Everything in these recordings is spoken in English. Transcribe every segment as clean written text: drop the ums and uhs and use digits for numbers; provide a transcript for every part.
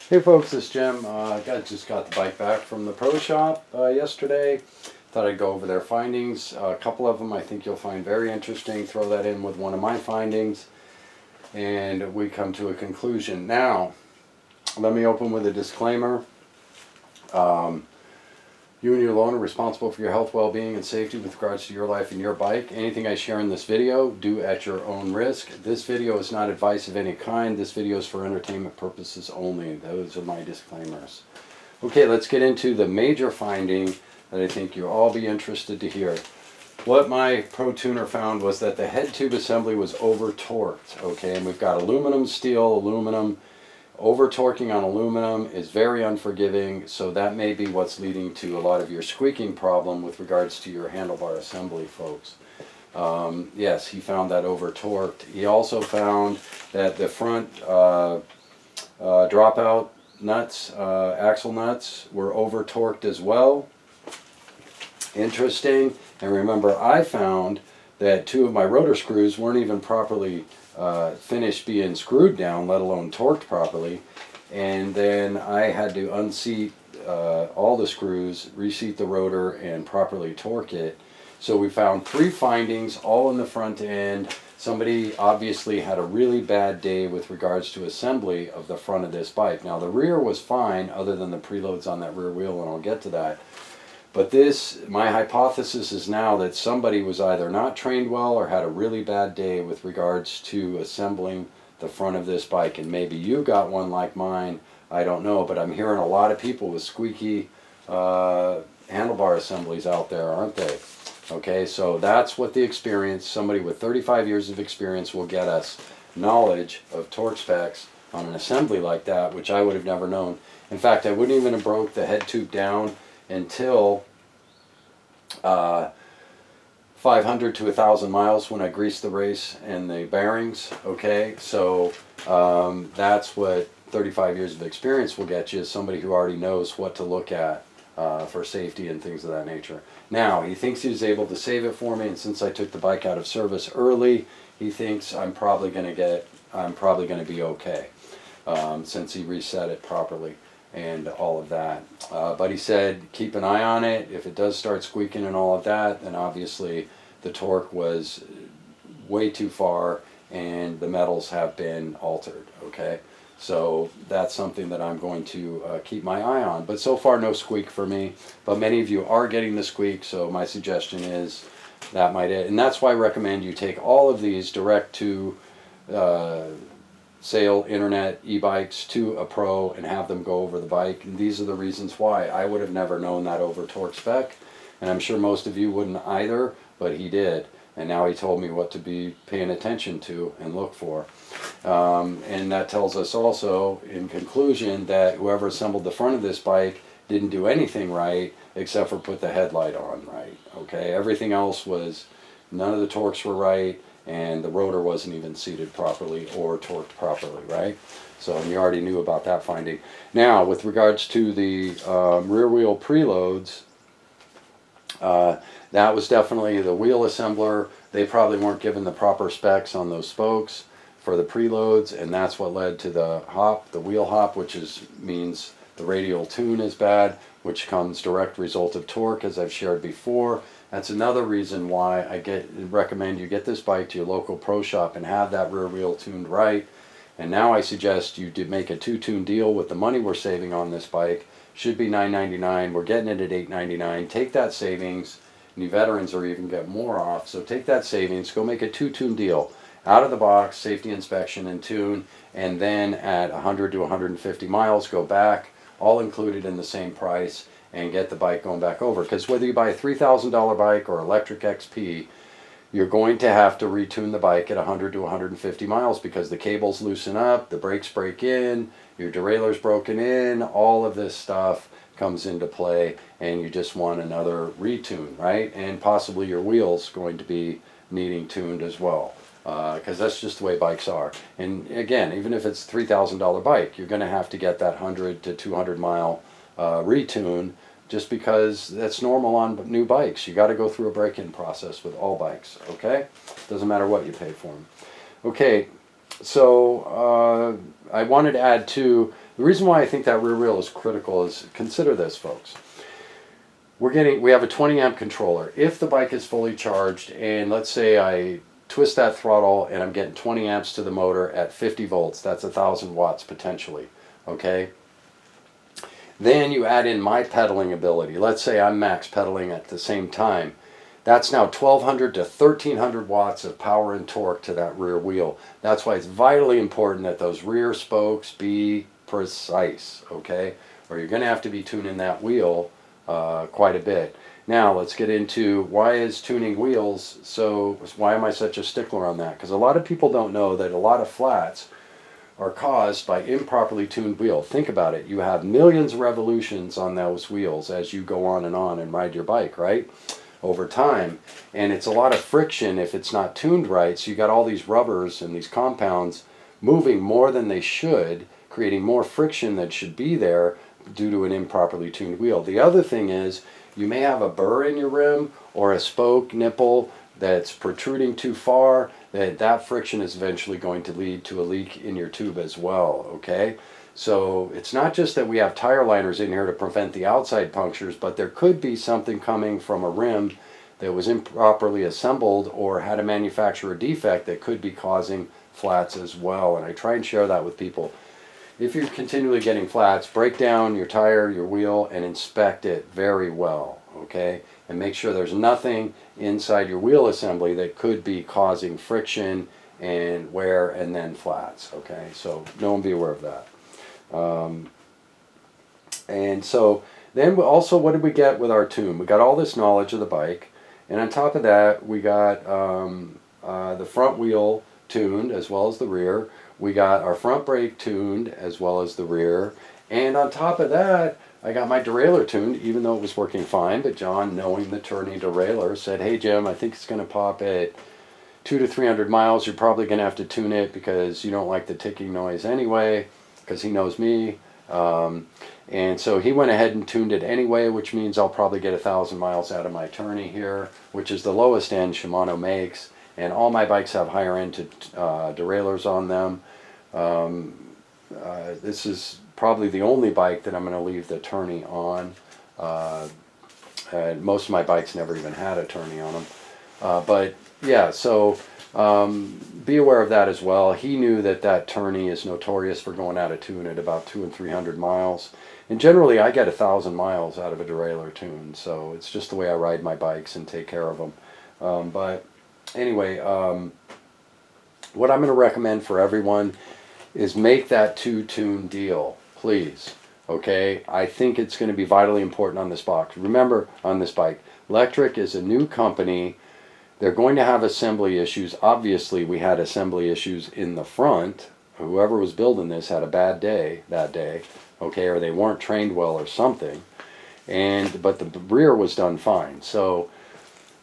Hey folks, it's Jim. I just got the bike back from the pro shop yesterday. Thought I'd go over their findings. A couple of them I think you'll find very interesting. Throw that in with one of my findings and we come to a conclusion. Now, let me open with a disclaimer. You and your alone are responsible for your health, well-being, and safety with regards to your life and your bike. Anything I share in this video, do at your own risk. This video is not advice of any kind. This video is for entertainment purposes only. Those are my disclaimers. Okay, let's get into the major finding that I think you'll all be interested to hear. What my Pro Tuner found was that the head tube assembly was over-torqued. Okay, and we've got aluminum, steel, aluminum. Over-torquing on aluminum is very unforgiving, so that may be what's leading to a lot of your squeaking problem with regards to your handlebar assembly, folks. Yes, he found that over-torqued. He also found that the front dropout nuts, axle nuts, were over-torqued as well. Interesting. And remember, I found that two of my rotor screws weren't even properly finished being screwed down, let alone torqued properly. And then I had to unseat all the screws, reseat the rotor, and properly torque it. So we found three findings, all in the front end. Somebody obviously had a really bad day with regards to assembly of the front of this bike. Now the rear was fine, other than the preloads on that rear wheel, and I'll get to that. But my hypothesis is now that somebody was either not trained well or had a really bad day with regards to assembling the front of this bike. And maybe you got one like mine, I don't know, but I'm hearing a lot of people with squeaky handlebar assemblies out there, aren't they? Okay, so that's what the experience, somebody with 35 years of experience will get us knowledge of torque specs on an assembly like that, which I would have never known. In fact, I wouldn't even have broke the head tube down until 500 to 1,000 miles when I greased the race and the bearings. Okay, so that's what 35 years of experience will get you, is somebody who already knows what to look at for safety and things of that nature. Now, he thinks he was able to save it for me, and since I took the bike out of service early, he thinks I'm probably going to be okay, since he reset it properly and all of that. But he said keep an eye on it. If it does start squeaking and all of that, then obviously the torque was way too far and the metals have been altered. Okay, so that's something that I'm going to keep my eye on. But so far no squeak for me, but many of you are getting the squeak, so my suggestion is that might it. And that's why I recommend you take all of these direct to sale internet e-bikes to a pro and have them go over the bike. And these are the reasons why. I would have never known that over torque spec, and I'm sure most of you wouldn't either, but he did, and now he told me what to be paying attention to and look for. And that tells us also in conclusion that whoever assembled the front of this bike didn't do anything right except for put the headlight on right. Okay, everything else was, none of the torques were right, and the rotor wasn't even seated properly or torqued properly, right? So you already knew about that finding. Now, with regards to the rear wheel preloads, that was definitely the wheel assembler. They probably weren't given the proper specs on those spokes for the preloads, and that's what led to the hop, the wheel hop, which means the radial tune is bad, which comes direct result of torque, as I've shared before. That's another reason why I recommend you get this bike to your local pro shop and have that rear wheel tuned right. And now I suggest you make a two-tune deal with the money we're saving on this bike. Should be $9.99. We're getting it at $8.99. Take that savings. New veterans are even get more off. So take that savings, go make a two-tune deal. Out of the box, safety inspection and tune, and then at 100 to 150 miles, go back, all included in the same price, and get the bike going back over. Because whether you buy a $3,000 bike or Electric XP, you're going to have to retune the bike at 100 to 150 miles because the cables loosen up, the brakes break in, your derailleur's broken in, all of this stuff comes into play, and you just want another retune, right? And possibly your wheels going to be needing tuned as well, because that's just the way bikes are. And again, even if it's a $3,000 bike, you're going to have to get that 100 to 200 mile retune, just because that's normal on new bikes. You got to go through a break-in process with all bikes, okay? Doesn't matter what you pay for them. Okay, so I wanted to add too The reason why I think that rear wheel is critical is, consider this, folks. We have a 20 amp controller. If the bike is fully charged, and let's say I twist that throttle and I'm getting 20 amps to the motor at 50 volts, that's 1,000 watts potentially, okay? Then you add in my pedaling ability. Let's say I'm max pedaling at the same time. That's now 1,200 to 1,300 watts of power and torque to that rear wheel. That's why it's vitally important that those rear spokes be precise, okay? Or you're going to have to be tuning that wheel quite a bit. Now let's get into why is tuning wheels so, why am I such a stickler on that? Because a lot of people don't know that a lot of flats are caused by improperly tuned wheel. Think about it. You have millions of revolutions on those wheels as you go on and ride your bike, right? Over time. And it's a lot of friction if it's not tuned right. So you got all these rubbers and these compounds moving more than they should, creating more friction that should be there due to an improperly tuned wheel. The other thing is you may have a burr in your rim or a spoke nipple that's protruding too far. That friction is eventually going to lead to a leak in your tube as well, okay? So it's not just that we have tire liners in here to prevent the outside punctures, but there could be something coming from a rim that was improperly assembled or had a manufacturer defect that could be causing flats as well. And I try and share that with people. If you're continually getting flats, break down your tire, your wheel, and inspect it very well, okay? And make sure there's nothing inside your wheel assembly that could be causing friction and wear and then flats, okay? So know and be aware of that. And so then also, what did we get with our tune? We got all this knowledge of the bike, and on top of that we got the front wheel tuned as well as the rear. We got our front brake tuned as well as the rear, and on top of that I got my derailleur tuned, even though it was working fine. But John, knowing the turning derailleur, said, hey Jim, I think it's going to pop at 200 to 300 miles. You're probably going to have to tune it because you don't like the ticking noise anyway, because he knows me. And so he went ahead and tuned it anyway, which means I'll probably get 1,000 miles out of my tourney here, which is the lowest end Shimano makes. And all my bikes have higher end derailleurs on them. This is probably the only bike that I'm going to leave the tourney on. Most of my bikes never even had a tourney on them. But yeah, so be aware of that as well. He knew that tourney is notorious for going out of tune at about 200 and 300 miles. And generally I get 1,000 miles out of a derailleur tune. So it's just the way I ride my bikes and take care of them. But anyway, what I'm going to recommend for everyone is make that two-tune deal, please. Okay, I think it's going to be vitally important on this box. Remember, on this bike, Lectric is a new company. They're going to have assembly issues. Obviously, we had assembly issues in the front. Whoever was building this had a bad day that day, okay, or they weren't trained well or something. But the rear was done fine. So,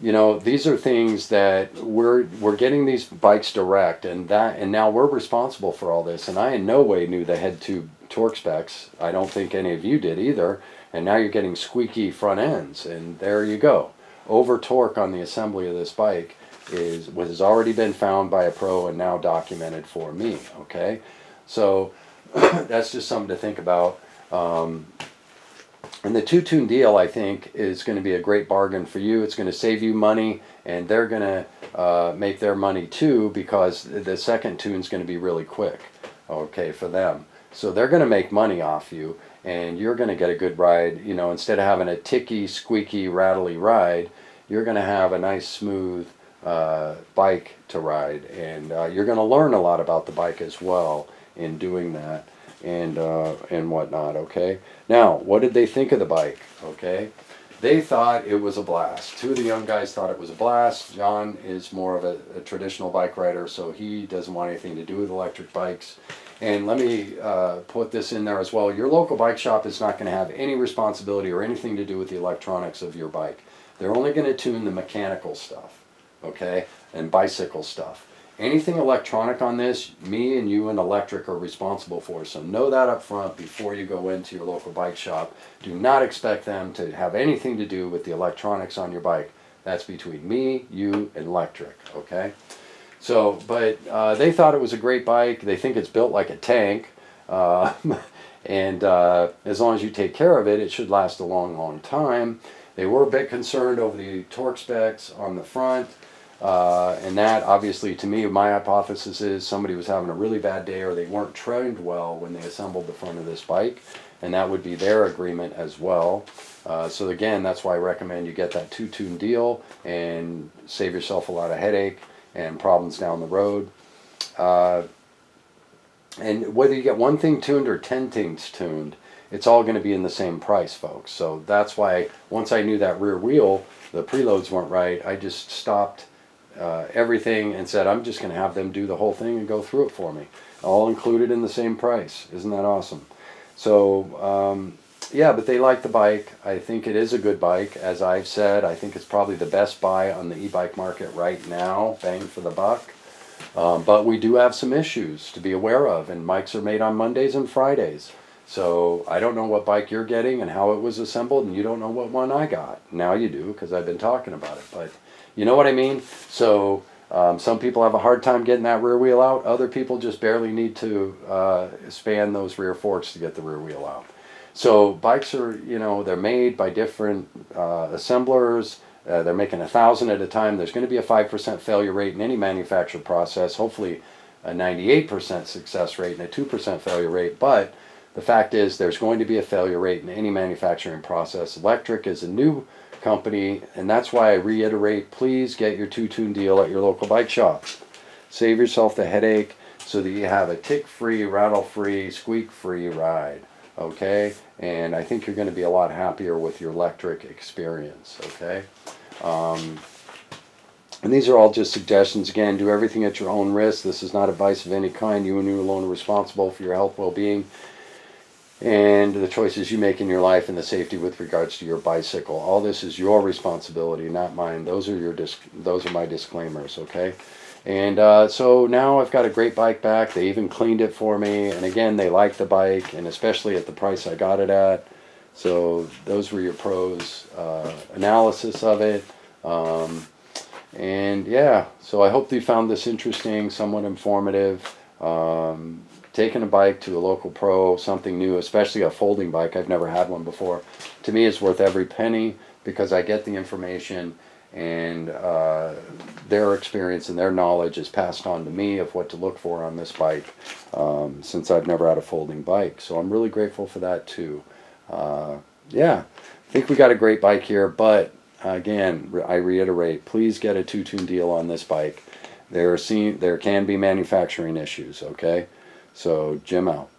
you know, these are things that we're getting these bikes direct, and now we're responsible for all this. And I in no way knew the head tube torque specs. I don't think any of you did either. And now you're getting squeaky front ends, and there you go. Over torque on the assembly of this bike has already been found by a pro and now documented for me. Okay, so that's just something to think about. And the two-tune deal, I think, is going to be a great bargain for you. It's going to save you money, and they're going to make their money too, because the second tune is going to be really quick, okay, for them. So they're going to make money off you, and you're going to get a good ride. You know, instead of having a ticky, squeaky, rattly ride, you're going to have a nice, smooth bike to ride, and you're going to learn a lot about the bike as well in doing that. And whatnot, okay? Now, what did they think of the bike, okay? They thought it was a blast. Two of the young guys thought it was a blast. John is more of a traditional bike rider, so he doesn't want anything to do with electric bikes. And let me put this in there as well. Your local bike shop is not going to have any responsibility or anything to do with the electronics of your bike. They're only going to tune the mechanical stuff, okay, and bicycle stuff. Anything electronic on this, me and you and Electric are responsible for. So know that up front before you go into your local bike shop. Do not expect them to have anything to do with the electronics on your bike. That's between me, you, and Electric, okay? So, but they thought it was a great bike. They think it's built like a tank. And as long as you take care of it, it should last a long, long time. They were a bit concerned over the torque specs on the front. And that, obviously, to me, my hypothesis is somebody was having a really bad day or they weren't trained well when they assembled the front of this bike. And that would be their agreement as well. So again, that's why I recommend you get that two-tune deal and save yourself a lot of headache and problems down the road. And whether you get one thing tuned or 10 things tuned, it's all going to be in the same price, folks. So that's why once I knew that rear wheel, the preloads weren't right, I just stopped everything and said, I'm just going to have them do the whole thing and go through it for me. All included in the same price. Isn't that awesome? So, yeah, but they like the bike. I think it is a good bike. As I've said, I think it's probably the best buy on the e-bike market right now, bang for the buck. But we do have some issues to be aware of, and bikes are made on Mondays and Fridays. So I don't know what bike you're getting and how it was assembled, and you don't know what one I got. Now you do, because I've been talking about it. But you know what I mean? So some people have a hard time getting that rear wheel out. Other people just barely need to span those rear forks to get the rear wheel out. So bikes are, you know, they're made by different assemblers. They're making 1,000 at a time. There's going to be a 5% failure rate in any manufactured process, hopefully a 98% success rate and a 2% failure rate. But the fact is there's going to be a failure rate in any manufacturing process. Electric is a new company, and that's why I reiterate, please get your two-tune deal at your local bike shop. Save yourself the headache so that you have a tick-free, rattle-free, squeak-free ride. Okay, and I think you're going to be a lot happier with your electric experience. Okay, and these are all just suggestions. Again, do everything at your own risk. This is not advice of any kind. You and you alone are responsible for your health, well-being, and the choices you make in your life and the safety with regards to your bicycle. All this is your responsibility, not mine. Those are my disclaimers. Okay. And so now I've got a great bike back. They even cleaned it for me. And again, they like the bike, and especially at the price I got it at. So those were your pros analysis of it. And yeah, so I hope you found this interesting, somewhat informative. Taking a bike to a local pro, something new, especially a folding bike. I've never had one before. To me, it's worth every penny because I get the information, and their experience and their knowledge is passed on to me of what to look for on this bike, since I've never had a folding bike. So I'm really grateful for that too. Yeah, I think we got a great bike here, but again, I reiterate, please get a two-tune deal on this bike. There can be manufacturing issues, okay? So Jim out.